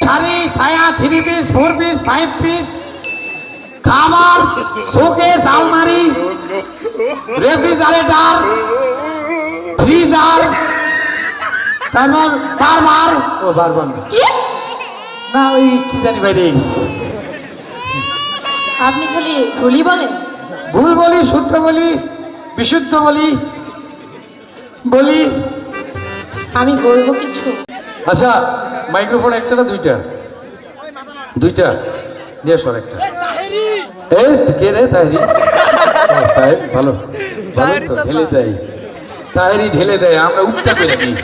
শাড়ি ছায়া 3 piece 4 piece 5 piece খাবার showcase আলমারি রেফ্রিজারেটর ফ্রিজার তারপর বারবার কি না ওই কি জানি বাইরে গেছে। আপনি খালি ভুলই বলেন। ভুল বলি শুদ্ধ বলি বিশুদ্ধ বলি বলি। আমি বলবো কিছু। আচ্ছা মাইক্রোফোন একটা না দুইটা? দুইটা নিয়ে সর একটা। এই কে রে তাহেরি? তাহের ভালো ভালো তো ঢেলে দেয়, তাহেরি ঢেলে দেয়, আমরা উঠতে পেরে নিই।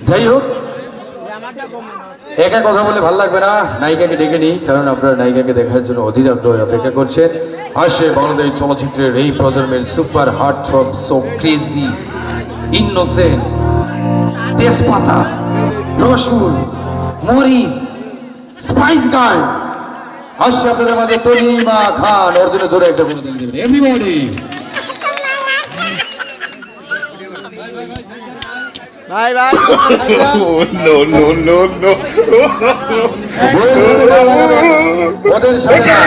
যাই হোক একা কথা বলে ভালো লাগবে না, নায়িকাকে ডেকে নিই, কারণ আপনারা নায়িকাকে দেখার জন্য অধীর আগ্রহে অপেক্ষা করছেন। আসে বাংলাদেশ চলচ্চিত্রের এই প্রজন্মের super heart throb, so crazy, innocent, তেজপাতা, রসুন, মরিচ, স্পাইস গার্ল। আসছে আপনাদের মাঝে তনিমা খান। ওর জন্য ধরে একটা কোনো দিন দেবেন এভরিবডি। ভাই ভাই no no no no ওদের সাথে না,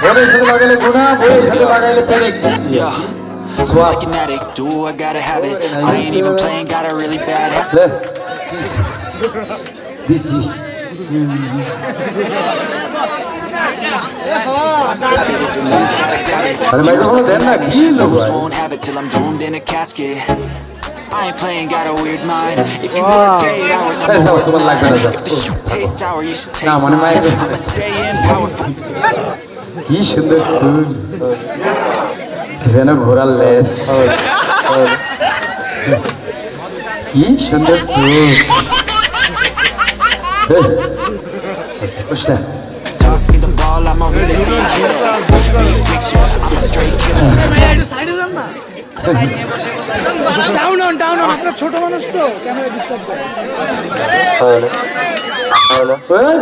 ওদের সাথে লাগাইলে গুণা, বইয়ের সাথে লাগাইলে পেরেক। Like an addict, do I gotta have it? I ain't even playing, got a really bad habit. দিছি আরে মাইক্রোফোন দেন না, কি লোক Lose, won't have it till I'm doomed in a casket. I ain't playing, got a weird mind. If you work 8 hours, I'm Hey, a work someone like that, 9. that. If the shit tastes sour, you should Nah, taste man, mine. man. I'ma stay in powerful. কি সুন্দর সুর, যেন ঘোড়ার less. কি সুন্দর সুর। Toss me the ball, I'm a really big hitter. Big picture, I'm a straight killer. সাইডে যান না। ডাউন অন আপনার ছোট মানুষ তো ক্যামেরা ডিস্টার্ব করে।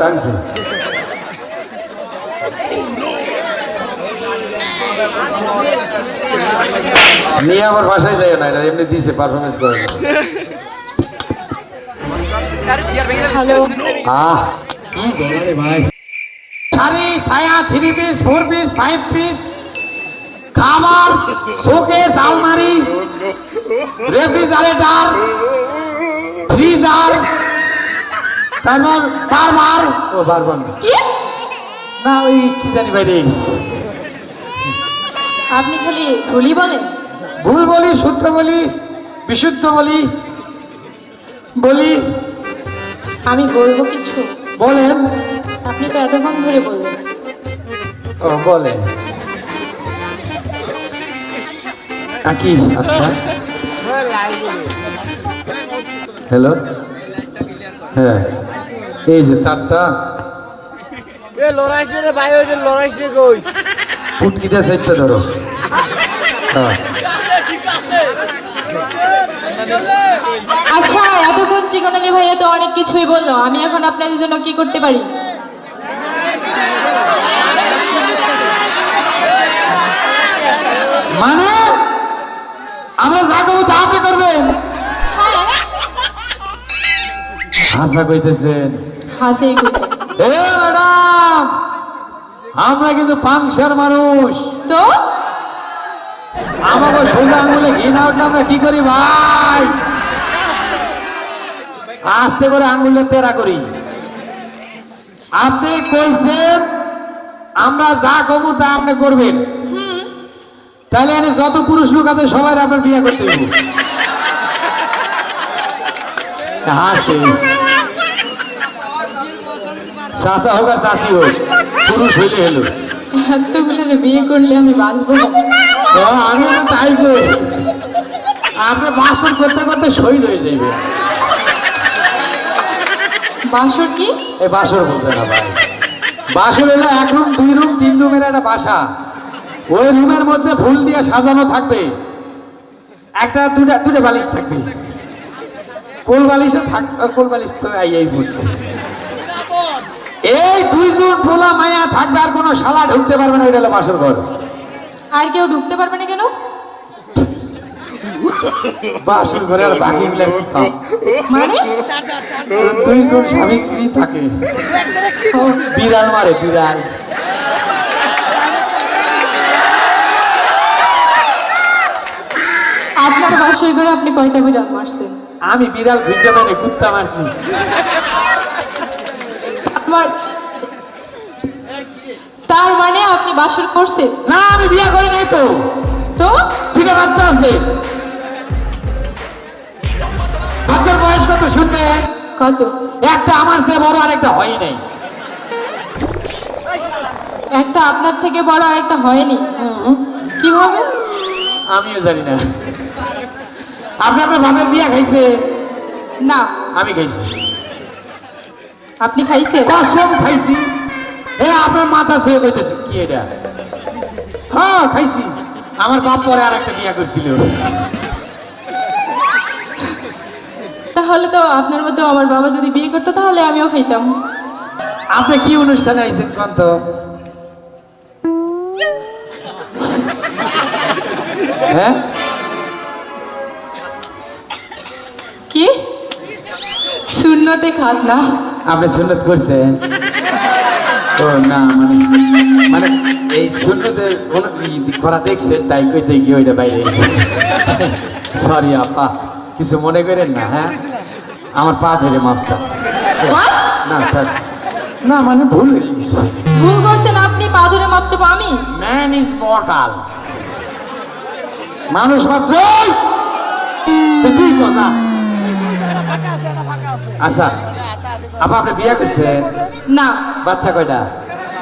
ভাঙছি নিয়ে আমার বাসায় যায় না, এটা এমনি দিছে পারফরমেন্স করে। হ্যালো, আহ কি বলে ভাই, শাড়ি ছায়া 3 পিস 4 পিস 5 পিস খাবার শোকেস আলমারি রেফ্রিজারেটর ফ্রিজার তারপর বারবার কি না ওই কি জানি বাইরে গেছে। আপনি খালি ভুলই বলেন। ভুল বলি শুদ্ধ বলি বিশুদ্ধ বলি বলি। আমি বলবো কিছু। বলেন। আপনি তো এতক্ষণ ধরে বললেন। ও বলেন কি? আচ্ছা হ্যালো, হ্যাঁ এই যে তারটা এ লড়াইছে রে ভাই, ওই যে লড়াইছে কই? পুটকিটা সাইডটা ধরো। হ্যাঁ আচ্ছা, এতক্ষণ চিকনালি ভাইয়া তো অনেক কিছুই বললো, আমি এখন আপনাদের জন্য কি করতে পারি? মানে আমরা যা করবো তা আপনি করবেন? হ্যাঁ, হাসা কইতেছেন? হাসেই করতেছি। এ ম্যাডাম, আমরা কিন্তু পাংশার মানুষ তো আমাকে সোজা আঙুলে ঘি না উঠলে আমরা কি করি ভাই? আস্তে করে আঙুলে তেরা করি। আপনি কইছেন আমরা যা কমু তা আপনি করবেন, তাহলে এনে যত পুরুষ লোক আছে সবাই আপনার বিয়ে করতে হবে। হাসে চাচা হোক আর চাচি হোক, পুরুষ হইলে হলো। এতগুলো বিয়ে করলে আমি বাঁচবো না। আমি তাই করি, আপনি বাসন করতে করতে শহীদ হয়ে যাইবে। বাসর কি? এই বাসর বলতে না ভাই, বাসর হলো 1 রুম 2 রুম 3 রুমের একটা বাসা। ওই রুমের মধ্যে ফুল দিয়ে সাজানো থাকবে, একটা দুটা বালিশ থাকবে। কোল বালিশও কোল বালিশ তো আই পড়ছে। এই 2 জন পোলা মায়া থাকবে, আর কোনো শালা ঢুকতে পারবে না। ওইটা হলো বাসর ঘর। আর কেউ ঢুকতে পারবে না কেন? বাসর ঘরে আর বাকি মিলে কি খাও? মানে দুইজন স্বামী স্ত্রী থাকে, বিড়াল মারে বিড়াল। আপনার বাসর ঘরে আপনি কয়টা বিড়াল মারছেন? আমি বিড়াল খুঁজে মানে কুত্তা মারছি। আমার তার মানে আপনি বাসর করছেন? না, আমি বিয়ে করি নাই তো। তো দুটো বাচ্চা আছে। বাচ্চার বয়স কত শুনবে? কত? একটা আমার চেয়ে বড় আর একটা হয় নাই। একটা আপনার থেকে বড় আর একটা হয়নি? কিভাবে? আমিও জানি না। আপনি আপনার বাপের বিয়ে খাইছে? না। আমি খাইছি। আপনি খাইছেন? কসম খাইছি। আপনার মাথা শুয়ে কইতেছে কি এটা? হ্যাঁ খাইছি। আমার বাপ পরে আর একটা বিয়ে করছিল। তাহলে তো আপনার মতো আমার বাবা যদি বিয়ে করতো তাহলে আমিও খাইতাম। আপনি কি অনুষ্ঠানে আইছেন কোন তো? হ্যাঁ কি সুন্নতে খাত না? আপনি সুন্নত করছেন? ও না, মানে মানে এই সুন্নতের কোন করা দেখছেন তাই কইতে গিয়ে ওইটা বাইরে। সরি আপা, কিছু মনে করেন না। হ্যাঁ, আমার পা ধরে মাপসা। What? না থাক, না মানে ভুল হয়ে গেছে। ভুল করছেন আপনি, পা ধরে মাপ চাপো আমি? Man is mortal. মানুষ মাত্র ঠিক কথা। আচ্ছা আপা, আপনি বিয়ে করছেন? না, বাচ্চা কয়টা?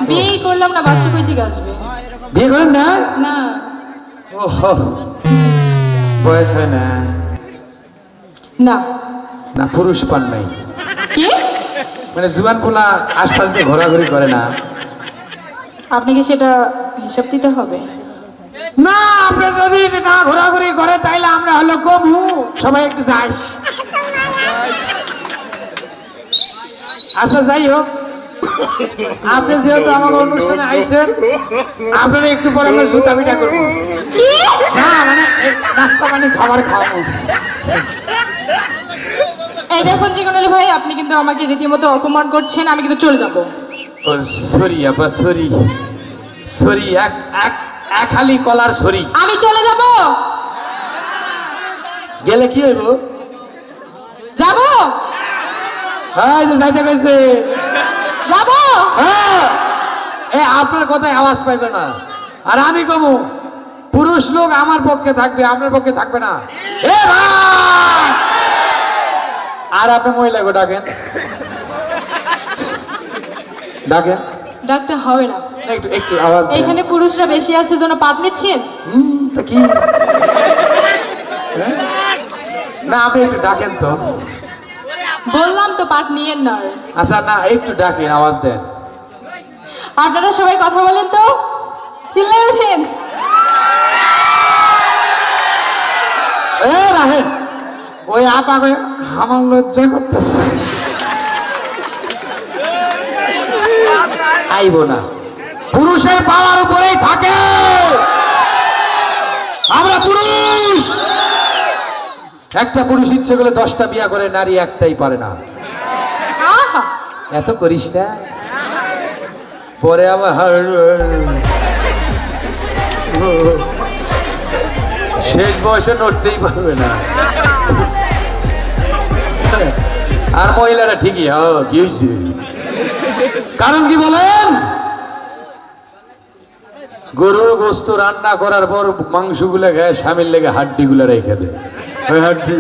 বিয়েই করলাম না, বাচ্চা কই থেকে আসবে? বিয়ে করেন না? না। ওহো, বয়স হয় না? না। না, পুরুষ পান নাই? কি মানে জুয়ান পোলা আশপাশ দিয়ে ঘোরাঘুরি করে না? আপনাকে সেটা হিসাব দিতে হবে? না, আপনি যদি না ঘোরাঘুরি করে তাইলে আমরা হলো কমু, সবাই একটু যাই। আচ্ছা যাই হোক, আপনি যেহেতু আমার অনুষ্ঠানে আইছেন, আপনারা একটু পরে আমরা জুতা পিঠা করবো। না মানে নাস্তা পানি খাবার খাওয়াবো। এই দেখুন চিকনালি ভাই, আপনি কিন্তু আমাকে রীতিমতো অপমান করছেন। আমি কিন্তু চলে যাব। ও সরি আপা, সরি সরি, এক এক এক হালি কলার সরি। আমি চলে যাব। গেলে কি হইব? যাব হ্যাঁ, যে যাইতে গেছে। যাব। হ্যাঁ, আপনার কথায় আওয়াজ পাইবে না। আর আমি কমু, পুরুষ লোক আমার পক্ষে থাকবে, আপনার পক্ষে থাকবে না। এ ভাই, আর আপনি মহিলাকে ডাকেন, ডাকেন। ডাকতে হবে না, একটু একটু আওয়াজ দেন। এখানে পুরুষরা বেশি আছে জন্য পাট নিচ্ছেন। তা কি? হ্যাঁ? না, আপনি একটু ডাকেন তো। বললাম তো পাট নিয়েন না। আচ্ছা না, একটু ডাকেন, আওয়াজ দেন। আপনারা সবাই কথা বলেন তো, চিল্লাই ওঠেন। রাহেন, ওই আপা আমার লজ্জা করতেছে। আইব না, পুরুষের পাওয়ার উপরেই থাকে। আমরা পুরুষ। একটা পুরুষ ইচ্ছে করলে 10টা বিয়া করে, নারী একটাই পারে না। আহা, এত করিস না, পরে আবার শেষ বয়সে নড়তেই পারবে না। আর মহিলারা ঠিকই, হ্যাঁ কি হয়েছে? কারণ কি বলেন? গরুর গোস্ত রান্না করার পর মাংসগুলা গায়ে স্বামীর লেগে হাড্ডিগুলা রেখে দেয়। ওই হাড্ডি।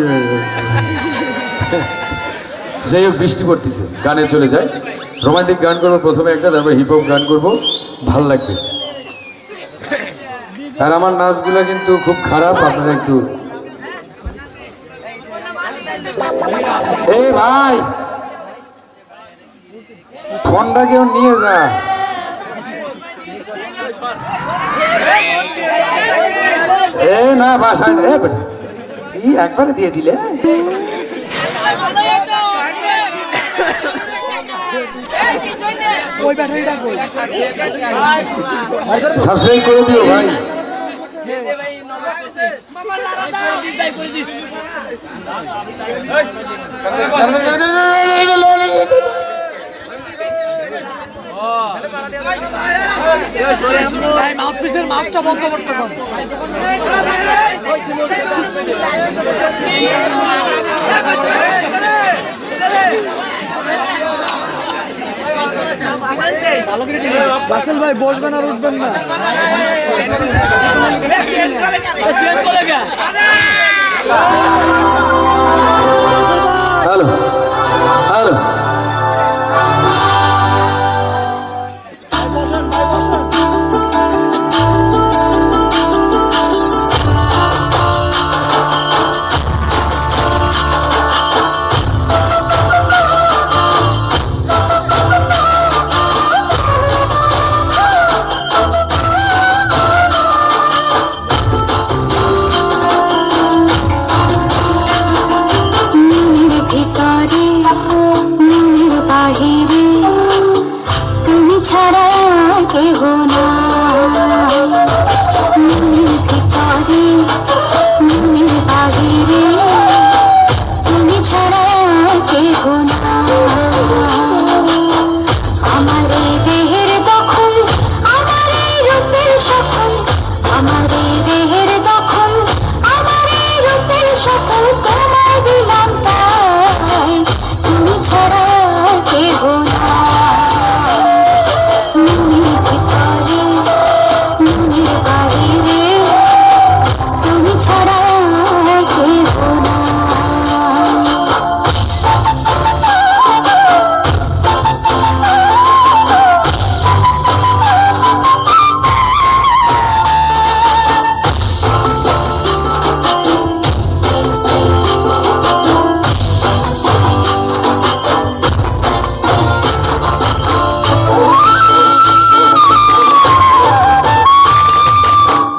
যাই হোক, বৃষ্টি পড়তেছে, গানে চলে যায়। রোমান্টিক গান করবো প্রথমে একটা, তারপরে হিপ হপ গান করবো, ভাল লাগবে। আর আমার নাচগুলা কিন্তু খুব খারাপ, আপনারা একটু। এই ভাই, ফোনটা কেউ নিয়ে যা। এ না, বাসায় না। একবারে দিয়ে দিলে। সাবস্ক্রাইব করে দিও ভাই। রাসেল ভাই বসবেন আর উঠবেন না। হ্যালো হ্যালো মনের ভিতরে মনের বাহিরে তুমি ছাড়া আর কেহ নাই। মনের ভিতরে মনের বাহিরে তুমি ছাড়া আর কেহ নাই। আমার এই দেহের দখল আমার এই রূপের সকল, আমার এই দেহের দখল আমার এই রূপের সকল তোমায় দিলাম তাই, তুমি ছাড়া আর কেহ নাই। মনের ভিতরে মনের বাহিরে তুমি ছাড়া আর কেহ নাই।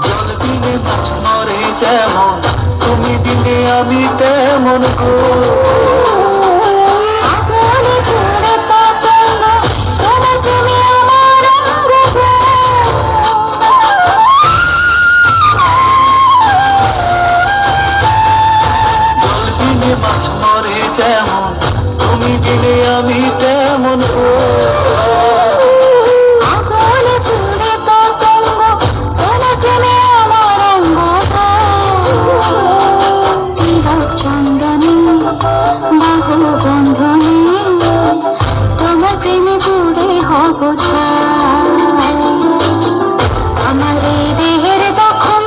জল দিলে মাছ মরে যেমন, তুমি দিলে আমি তেমন গো। আগুনে পুড়ে পতঙ্গ তোমার তুমি আমার অঙ্গ গো। জল দিলে মাছ মরে যেমন, তুমি দিলে আমি তেমন গো। আগুনে পুড়ে পতঙ্গ তোমার তুমি আমার অঙ্গ গো। তিলক চন্দনে বাহু বন্ধনে তোমার প্রেমে পুড়ে হব ছাই। আমার এই দেহের দখল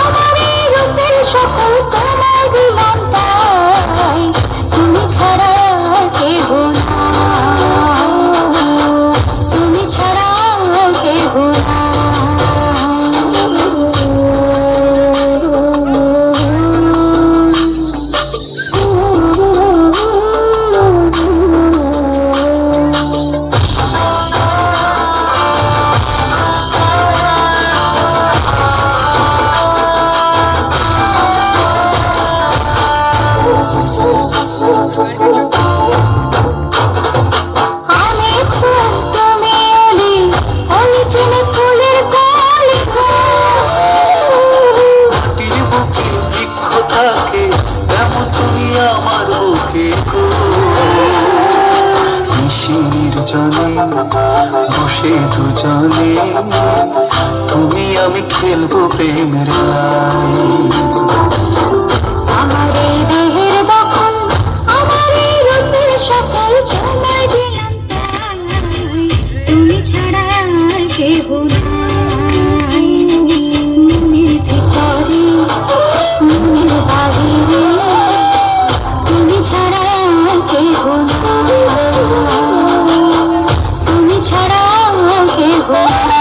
আমার এই রূপের সকল তোমায় দিলাম তাই, তুমি ছাড়া আর কেহ নাই। তুমি ছাড়া আর কেহ আমি ফুল তুমি অলি, অলি চিনি ফুলের কলি গো। মাটির বুকে বৃক্ষ থাকে তেমন তুমি আমার বুকে গো। নিশির জলে বসে দুজনে তুমি আমি খেলবো প্রেমের লাই। আমার এই দেহের দখল আমার এই রূপের সকল তোমায় দিলাম তাই, তুমি ছাড়া আর কেহ নাই। মনের ভিতরে মনের বাহিরে তুমি ছাড়া আর কেহ নাই, তুমি ছাড়া আর কেহ নাই।